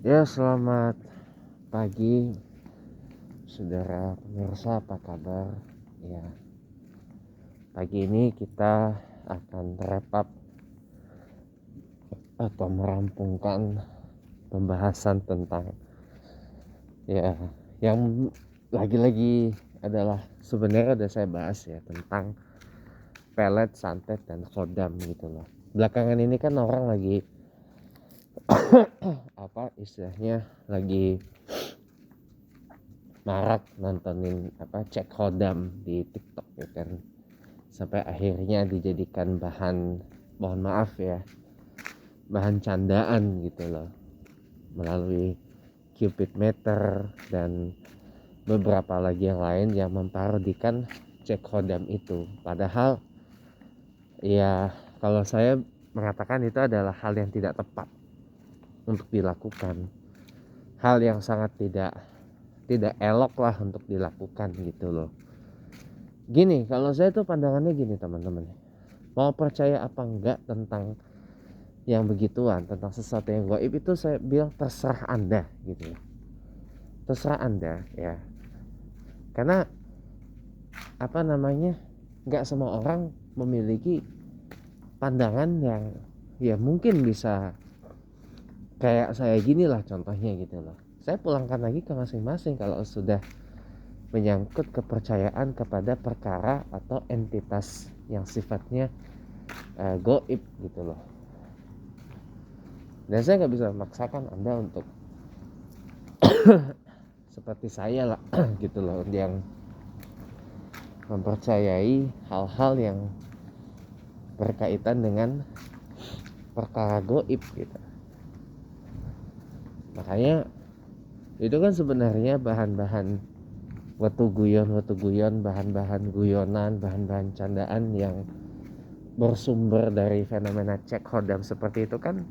Ya, selamat pagi saudara pemirsa, apa kabar? Ya, pagi ini kita akan wrap up atau merampungkan pembahasan tentang ya yang lagi-lagi adalah sebenarnya udah saya bahas ya tentang pelet, santet dan kodam gitu loh. Belakangan ini kan orang lagi apa istilahnya lagi marak nontonin cek kodam di TikTok ya kan, sampai akhirnya dijadikan bahan, mohon maaf ya, bahan candaan gitu loh, melalui Cupid Meter dan beberapa lagi yang lain yang memparodikan cek kodam itu. Padahal ya kalau saya mengatakan itu adalah hal yang tidak tepat untuk dilakukan, hal yang sangat tidak elok lah untuk dilakukan gitu loh. Gini, kalau saya tuh pandangannya gini teman-teman, mau percaya apa enggak tentang yang begituan, tentang sesuatu yang gaib itu saya bilang terserah Anda gitu ya. Terserah Anda ya. Karena enggak semua orang memiliki pandangan yang ya mungkin bisa kayak saya gini lah contohnya gitu loh. Saya pulangkan lagi ke masing-masing kalau sudah menyangkut kepercayaan kepada perkara atau entitas yang sifatnya gaib gitu loh. Dan saya nggak bisa memaksakan Anda untuk seperti saya lah gitu loh, yang mempercayai hal-hal yang berkaitan dengan perkara gaib gitu. Makanya itu kan sebenarnya bahan-bahan watu guyon, bahan-bahan guyonan, bahan-bahan candaan yang bersumber dari fenomena cek hodam seperti itu kan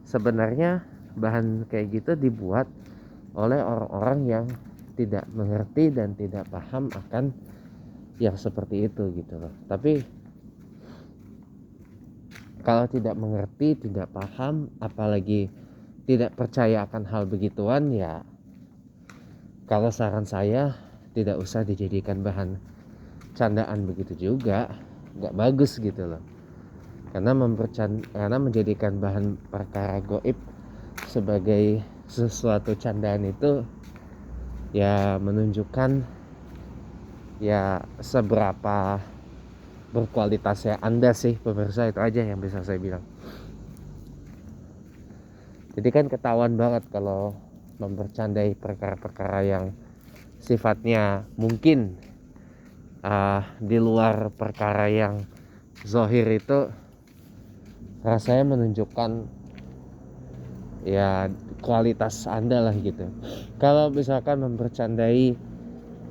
sebenarnya bahan kayak gitu dibuat oleh orang-orang yang tidak mengerti dan tidak paham akan yang seperti itu gitu loh. Tapi kalau tidak mengerti, tidak paham, apalagi tidak percaya akan hal begituan, ya kalau saran saya tidak usah dijadikan bahan candaan begitu juga, nggak bagus gitu loh. Karena menjadikan bahan perkara gaib sebagai sesuatu candaan itu ya menunjukkan ya seberapa berkualitasnya Anda sih pemirsa, itu aja yang bisa saya bilang. Jadi kan ketahuan banget kalau mempercandai perkara-perkara yang sifatnya mungkin di luar perkara yang zahir itu rasanya menunjukkan ya kualitas Anda lah gitu. Kalau misalkan mempercandai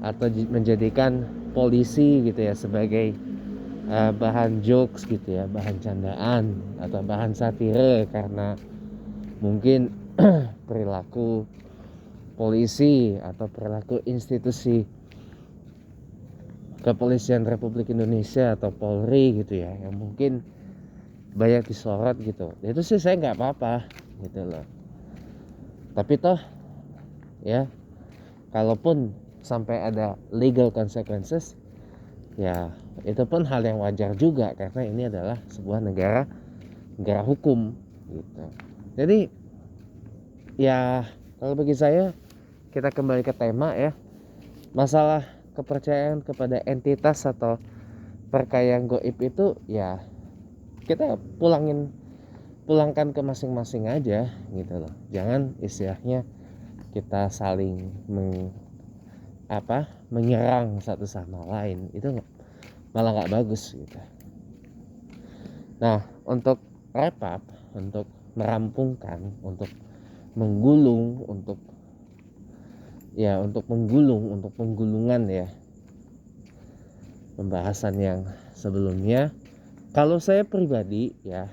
atau menjadikan polisi gitu ya sebagai bahan jokes gitu ya, bahan candaan atau bahan satire karena mungkin perilaku polisi atau perilaku institusi Kepolisian Republik Indonesia atau Polri gitu ya yang mungkin banyak disorot gitu, itu sih saya nggak apa-apa gitu loh. Tapi toh ya kalaupun sampai ada legal consequences ya itu pun hal yang wajar juga karena ini adalah sebuah negara hukum gitu. Jadi ya kalau bagi saya kita kembali ke tema ya, masalah kepercayaan kepada entitas atau perkara gaib itu ya kita pulangkan ke masing-masing aja gitu loh. Jangan istilahnya kita saling menyerang satu sama lain, itu malah nggak bagus gitu. Nah, untuk wrap up, untuk merampungkan, untuk menggulung, untuk penggulungan ya pembahasan yang sebelumnya, kalau saya pribadi ya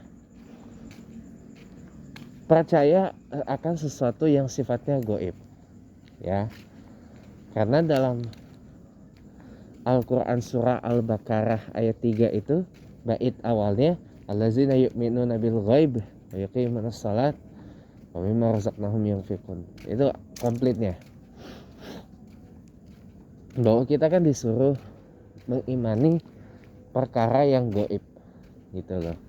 percaya akan sesuatu yang sifatnya gaib ya, karena dalam Al-Quran surah Al-Baqarah ayat 3 itu bait awalnya allazina yu'minuna bil ghaib wa yuqimunas shalat wa mimma razaqnahum yunfiqun. Itu komplitnya. Bahwa kita kan disuruh mengimani perkara yang gaib gitu loh.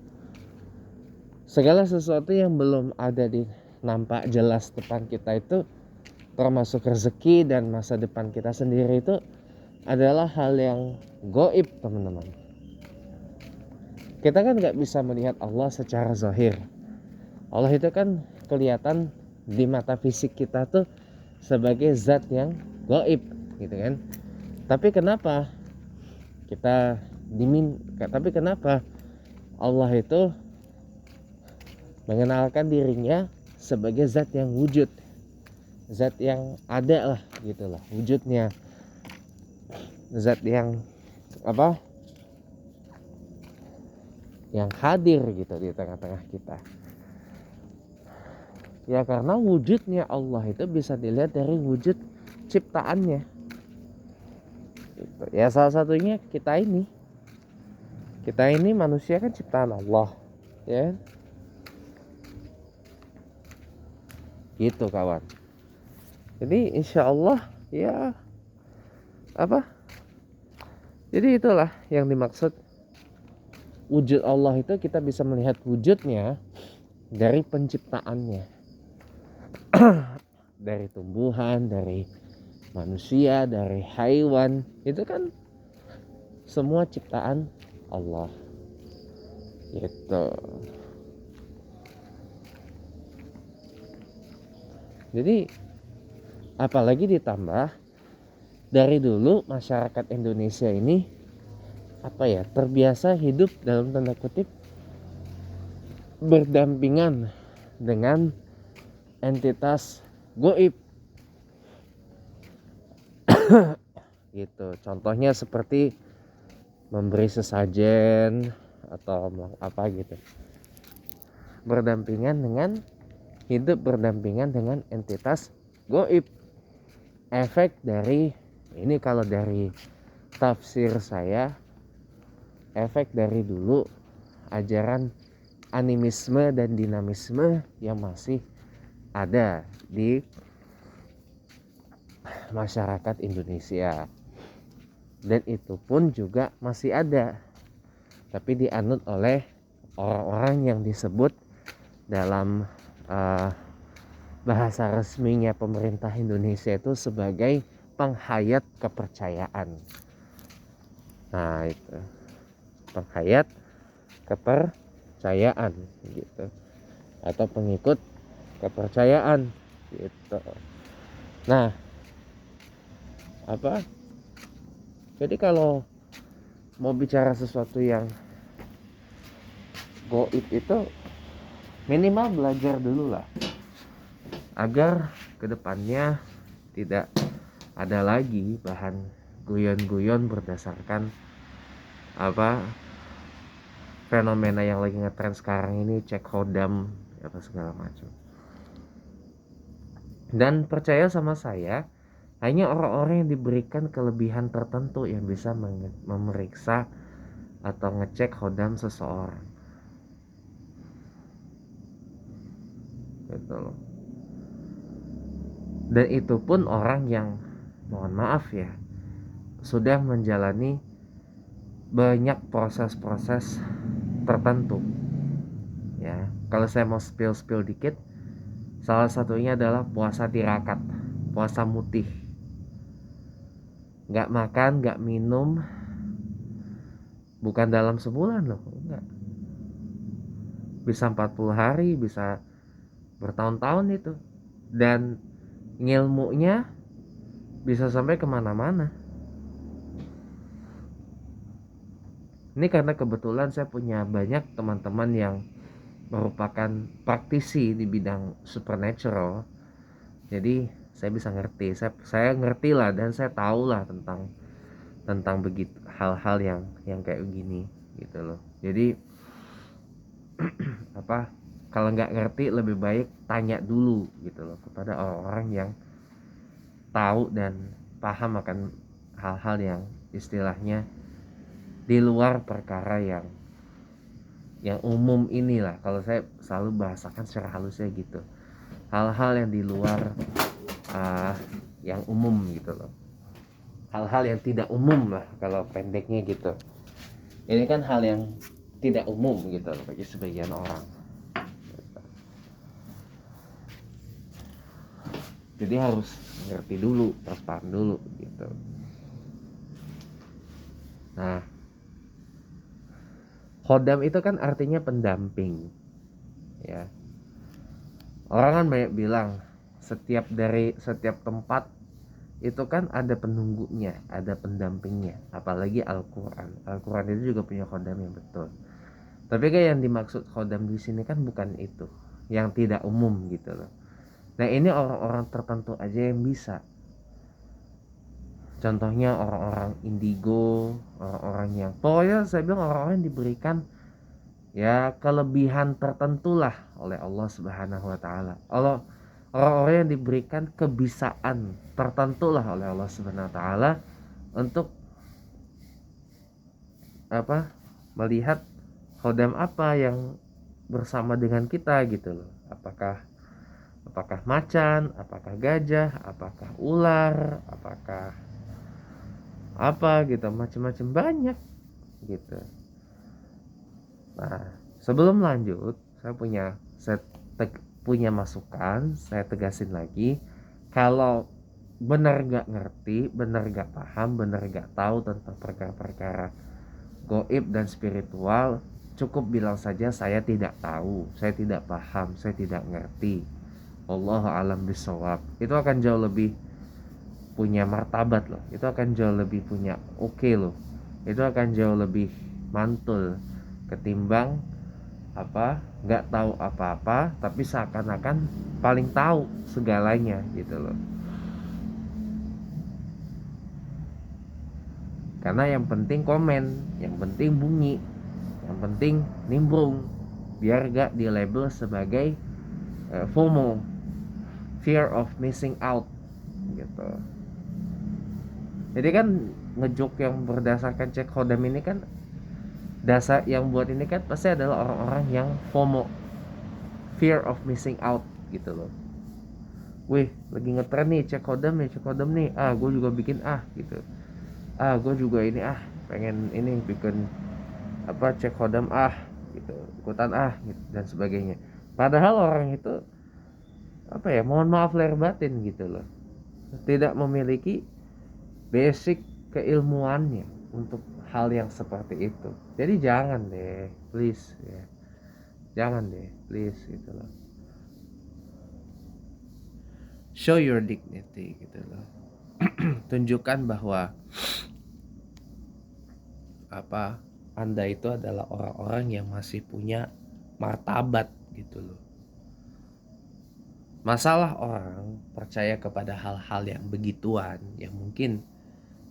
Segala sesuatu yang belum ada di nampak jelas depan kita itu, termasuk rezeki dan masa depan kita sendiri, itu adalah hal yang gaib, teman-teman. Kita kan nggak bisa melihat Allah secara zahir. Allah itu kan kelihatan di mata fisik kita tuh sebagai zat yang gaib gitu kan. Tapi kenapa Allah itu mengenalkan dirinya sebagai zat yang wujud, zat yang ada lah gitu lah wujudnya, zat yang yang hadir gitu di tengah-tengah kita. Ya karena wujudnya Allah itu bisa dilihat dari wujud ciptaannya gitu. Ya salah satunya kita ini manusia kan ciptaan Allah ya gitu kawan. Jadi insya Allah ya jadi itulah yang dimaksud wujud Allah itu, kita bisa melihat wujudnya dari penciptaannya. Dari tumbuhan, dari manusia, dari haiwan, itu kan semua ciptaan Allah gitu. Jadi apalagi ditambah dari dulu masyarakat Indonesia ini terbiasa hidup dalam tanda kutip berdampingan dengan entitas gaib gitu. Contohnya seperti memberi sesajen atau gitu. Hidup berdampingan dengan entitas gaib. Efek dari ini, kalau dari tafsir saya, efek dari dulu ajaran animisme dan dinamisme yang masih ada di masyarakat Indonesia, dan itu pun juga masih ada, tapi dianut oleh orang-orang yang disebut dalam bahasa resminya pemerintah Indonesia itu sebagai penghayat kepercayaan. Nah itu penghayat kepercayaan gitu, atau pengikut kepercayaan gitu. Nah jadi kalau mau bicara sesuatu yang gaib itu minimal belajar dulu lah, agar kedepannya tidak ada lagi bahan guyon-guyon berdasarkan fenomena yang lagi ngetren sekarang ini, cek hodam segala macam. Dan percaya sama saya, hanya orang-orang yang diberikan kelebihan tertentu yang bisa memeriksa atau ngecek hodam seseorang gitu loh. Dan itu pun orang yang, mohon maaf ya, sudah menjalani banyak proses-proses tertentu ya. Kalau saya mau spill dikit, salah satunya adalah puasa tirakat, puasa mutih, nggak makan, nggak minum, bukan dalam sebulan loh, enggak, bisa 40 hari, bisa bertahun-tahun itu, dan ngilmunya bisa sampai kemana-mana. Ini karena kebetulan saya punya banyak teman-teman yang merupakan praktisi di bidang supernatural, jadi saya bisa ngerti, saya ngerti lah, dan saya tahu lah tentang begitu hal-hal yang kayak begini gitu loh. Jadi kalau nggak ngerti lebih baik tanya dulu gitu loh kepada orang-orang yang tahu dan paham akan hal-hal yang istilahnya di luar perkara yang umum inilah. Kalau saya selalu bahasakan secara halusnya gitu. hal-hal yang di luar yang umum gitu loh, hal-hal yang tidak umum lah kalau pendeknya gitu. Ini kan hal yang tidak umum gitu loh bagi sebagian orang. Jadi harus ngerti dulu, terus paham dulu gitu. Nah, khodam itu kan artinya pendamping ya. Orang kan banyak bilang setiap tempat itu kan ada penunggunya, ada pendampingnya. Apalagi Al-Quran. Al-Quran itu juga punya khodam yang betul. Tapi kayak yang dimaksud khodam di sini kan bukan itu, yang tidak umum gitu loh. Nah ini orang-orang tertentu aja yang bisa. Contohnya orang-orang indigo, orang-orang yang pokoknya saya bilang orang-orang yang diberikan ya kelebihan tertentu lah oleh Allah Subhanahu wa taala. Orang-orang yang diberikan kebisaan tertentu lah oleh Allah Subhanahu wa taala untuk melihat khodam apa yang bersama dengan kita gitu loh. Apakah macan, apakah gajah, apakah ular, apakah apa gitu, macam-macam banyak gitu. Nah, sebelum lanjut, saya punya masukan, saya tegasin lagi, kalau benar gak ngerti, benar gak paham, benar gak tahu tentang perkara-perkara goib dan spiritual, cukup bilang saja saya tidak tahu, saya tidak paham, saya tidak ngerti. Wallahu a'lam bishawab. Itu akan jauh lebih punya martabat loh. Itu akan jauh lebih punya loh. Itu akan jauh lebih mantul ketimbang nggak tahu apa-apa tapi seakan-akan paling tahu segalanya gitu loh. Karena yang penting komen, yang penting bunyi, yang penting nimbrung, biar gak di label sebagai FOMO, fear of missing out gitu. Jadi kan ngejok yang berdasarkan cek khodam ini kan, dasar yang buat ini kan pasti adalah orang-orang yang FOMO, fear of missing out gitu loh. Wih lagi ngetren nih cek khodam nih, gue juga bikin gitu, gue juga ini pengen ini bikin cek khodam gitu, ikutan gitu, dan sebagainya. Padahal orang itu mohon maaf lahir batin gitu loh, tidak memiliki basic keilmuannya untuk hal yang seperti itu. Jadi jangan deh please ya, jangan deh please gitu loh. Show your dignity gitu loh. Tunjukkan bahwa Anda itu adalah orang-orang yang masih punya martabat gitu loh. Masalah orang percaya kepada hal-hal yang begituan, yang mungkin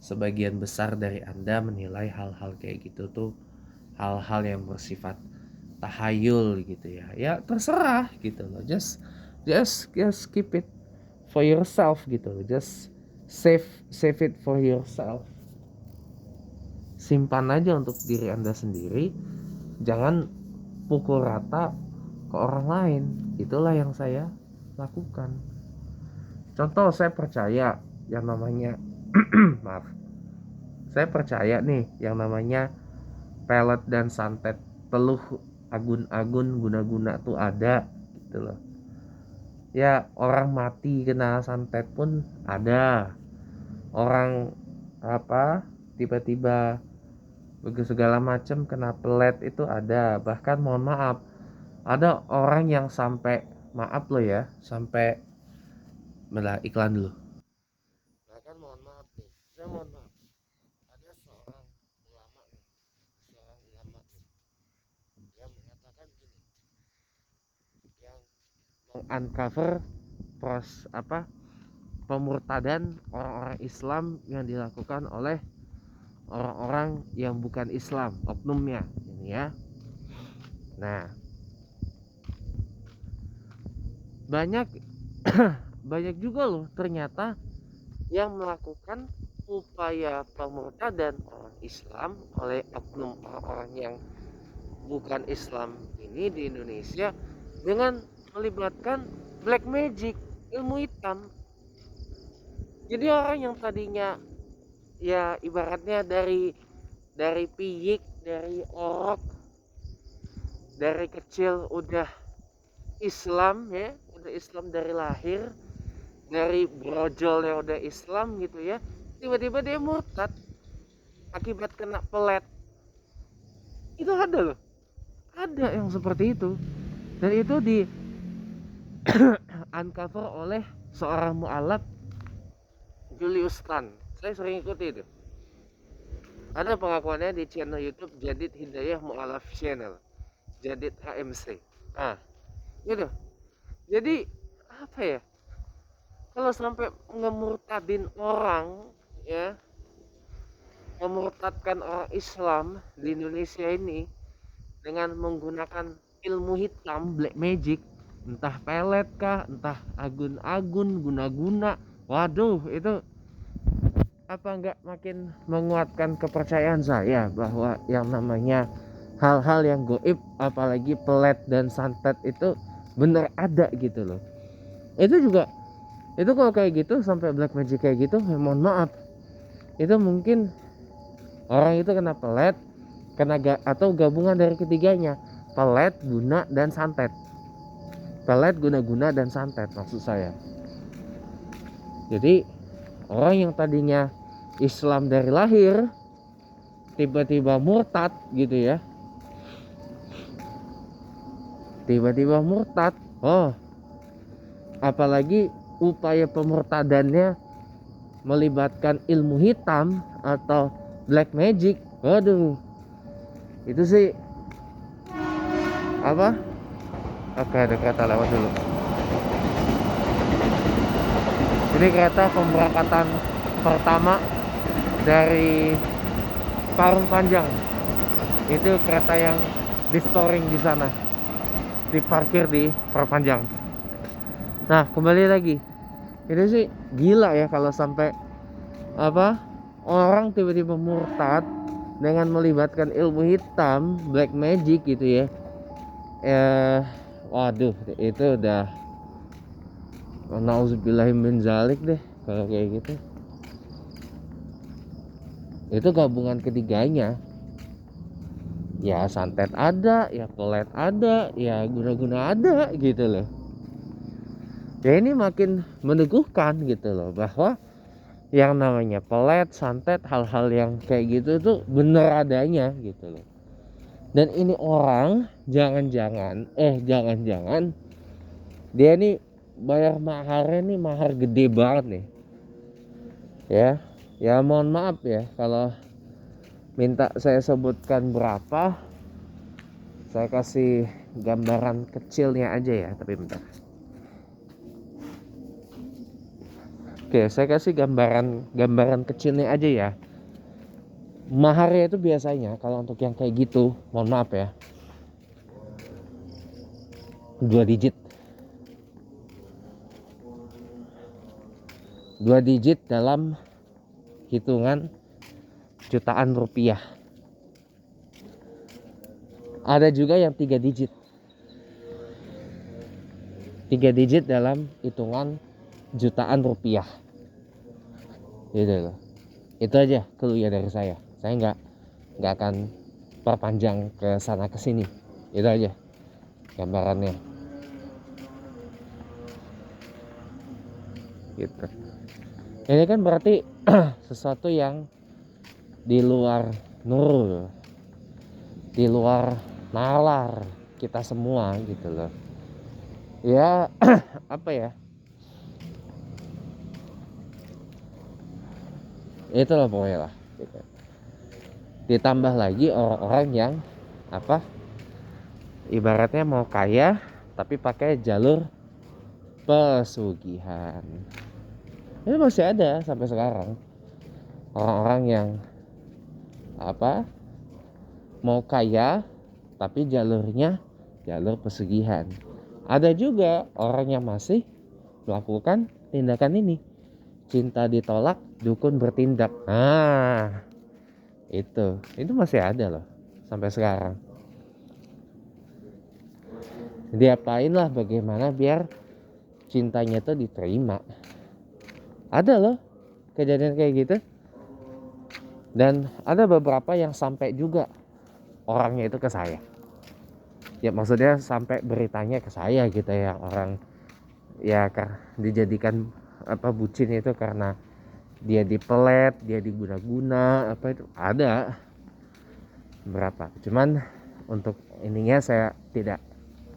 sebagian besar dari Anda menilai hal-hal kayak gitu tuh hal-hal yang bersifat tahayul gitu ya. Ya terserah gitu loh. Just keep it for yourself gitu loh. Just save it for yourself. Simpan aja untuk diri Anda sendiri. Jangan pukul rata ke orang lain. Itulah yang saya lakukan. Contoh, saya percaya yang namanya maaf, saya percaya nih yang namanya pelet dan santet teluh agun-agun guna-guna tuh ada gitu loh. Ya orang mati kena santet pun ada. Orang tiba-tiba segala macam kena pelet itu ada. Bahkan mohon maaf, ada orang yang sampai maaf loh ya, sampai iklan dulu. Bahkan mohon maaf nih, saya mohon maaf, ada seorang ulama nih, yang mengatakan gini, yang meng-uncover pemurtadan orang-orang Islam yang dilakukan oleh orang-orang yang bukan Islam, oknumnya ini ya. Nah, banyak banyak juga loh ternyata yang melakukan upaya pemurtadan orang Islam oleh oknum orang-orang yang bukan Islam ini di Indonesia dengan melibatkan black magic, ilmu hitam. Jadi orang yang tadinya ya ibaratnya dari piyik, dari orok, dari kecil udah Islam ya, udah Islam dari lahir, dari brojolnya udah Islam gitu ya, tiba-tiba dia murtad akibat kena pelet. Itu ada loh, ada yang seperti itu, dan itu di uncover oleh seorang mualaf, Julius Tan. Saya sering ikuti itu, ada pengakuannya di channel YouTube Jadid Hidayah Mualaf Channel, Jadid HMC. Nah gitu, jadi apa ya, kalau sampai ngemurtadin orang ya, memurtadkan orang Islam di Indonesia ini dengan menggunakan ilmu hitam, black magic, entah pelet kah, entah agun-agun, guna-guna, waduh itu apa enggak makin menguatkan kepercayaan saya bahwa yang namanya hal-hal yang goib, apalagi pelet dan santet itu bener ada gitu loh. Itu juga, itu kalau kayak gitu sampai black magic kayak gitu, ya mohon maaf, itu mungkin orang itu kena pelet, atau gabungan dari ketiganya, pelet, guna, dan santet. Pelet, guna-guna, dan santet maksud saya. Jadi orang yang tadinya Islam dari lahir tiba-tiba murtad gitu ya, tiba-tiba murtad, oh apalagi upaya pemurtadannya melibatkan ilmu hitam atau black magic, waduh itu sih apa. Oke, ada kereta lewat dulu. Ini kereta pemberangkatan pertama dari Parung Panjang. Itu kereta yang di storing di sana, diparkir di Perpanjang. Nah kembali lagi, itu sih gila ya kalau sampai apa, orang tiba-tiba murtad dengan melibatkan ilmu hitam, black magic gitu ya. Waduh itu udah nauzubillahi min zalik deh kalau kayak gitu. Itu gabungan ketiganya, ya santet ada, ya pelet ada, ya guna-guna ada gitu loh. Ya ini makin meneguhkan gitu loh bahwa yang namanya pelet, santet, hal-hal yang kayak gitu tuh bener adanya gitu loh. Dan ini orang jangan-jangan dia nih bayar maharnya nih, mahar gede banget nih ya. Ya mohon maaf ya kalau minta saya sebutkan berapa, saya kasih gambaran kecilnya aja ya, tapi bentar. Oke, saya kasih gambaran kecilnya aja ya. Maharnya itu biasanya kalau untuk yang kayak gitu, mohon maaf ya, 2 digit. 2 digit dalam hitungan jutaan rupiah. Ada juga yang 3 digit. 3 digit dalam hitungan jutaan rupiah. Gitu loh. Itu aja clue ya dari saya. Saya nggak akan perpanjang ke sana ke sini. Itu aja gambarannya. Gitu. Ini kan berarti sesuatu yang di luar nurul, di luar nalar kita semua gitu loh. Ya apa ya? Itulah pokoknya lah gitu. Ditambah lagi orang-orang yang apa, ibaratnya mau kaya tapi pakai jalur pesugihan. Ini masih ada sampai sekarang orang-orang yang apa, mau kaya tapi jalurnya jalur pesugihan. Ada juga orang yang masih melakukan tindakan ini, cinta ditolak dukun bertindak. Nah itu masih ada loh sampai sekarang. Diapain lah, bagaimana biar cintanya tuh diterima. Ada loh kejadian kayak gitu. Dan ada beberapa yang sampai juga orangnya itu ke saya. Ya maksudnya sampai beritanya ke saya gitu ya, orang ya dijadikan bucin itu karena dia dipelet, dia diguna-guna apa itu ada berapa. Cuman untuk ininya saya tidak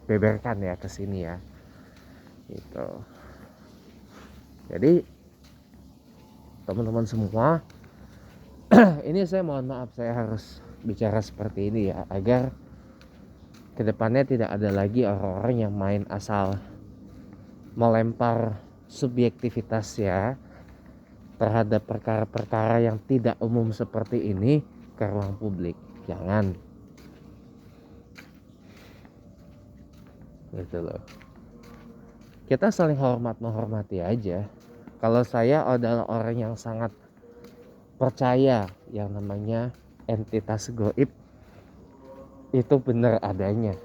beberkan ya ke sini ya. Gitu. Jadi teman-teman semua, ini saya mohon maaf saya harus bicara seperti ini ya, agar kedepannya tidak ada lagi orang-orang yang main asal melempar subjektivitas ya terhadap perkara-perkara yang tidak umum seperti ini ke ruang publik. Jangan gitu loh. Kita saling hormat menghormati aja. Kalau saya adalah orang yang sangat percaya yang namanya entitas goib itu benar adanya.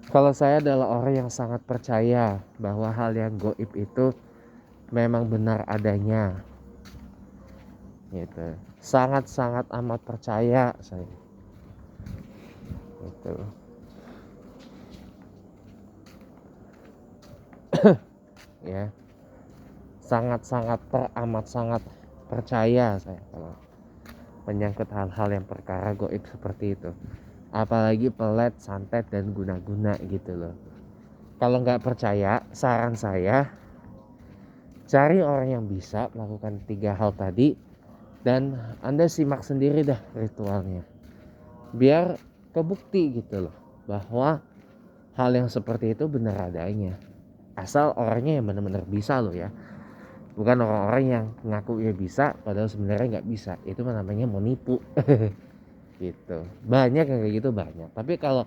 Kalau saya adalah orang yang sangat percaya bahwa hal yang goib itu memang benar adanya. Gitu. Sangat-sangat amat percaya saya. Gitu. Ya. Sangat-sangat teramat sangat percaya saya kalau menyangkut hal-hal yang perkara goib seperti itu. Apalagi pelet, santet dan guna-guna gitu loh. Kalau nggak percaya, saran saya cari orang yang bisa melakukan 3 hal tadi dan Anda simak sendiri dah ritualnya. Biar kebukti gitu loh bahwa hal yang seperti itu benar adanya. Asal orangnya yang benar-benar bisa loh ya. Bukan orang-orang yang ngaku ya bisa padahal sebenarnya nggak bisa. Itu namanya mau nipu. Gitu. Banyak yang kayak gitu banyak. Tapi kalau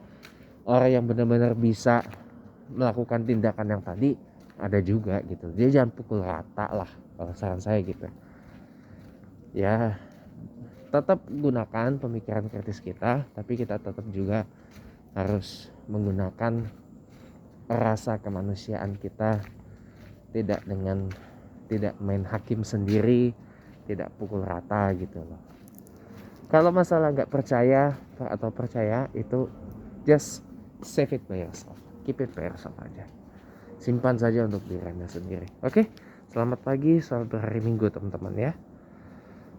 orang yang benar-benar bisa melakukan tindakan yang tadi ada juga gitu. Dia jangan pukul rata lah kalau saran saya gitu. Ya tetap gunakan pemikiran kritis kita, tapi kita tetap juga harus menggunakan rasa kemanusiaan kita, tidak main hakim sendiri, tidak pukul rata gitu loh. Kalau masalah nggak percaya atau percaya itu just save it by yourself, keep it by yourself aja, simpan saja untuk diri Anda sendiri. Oke, selamat pagi, selamat berhari Minggu teman-teman ya.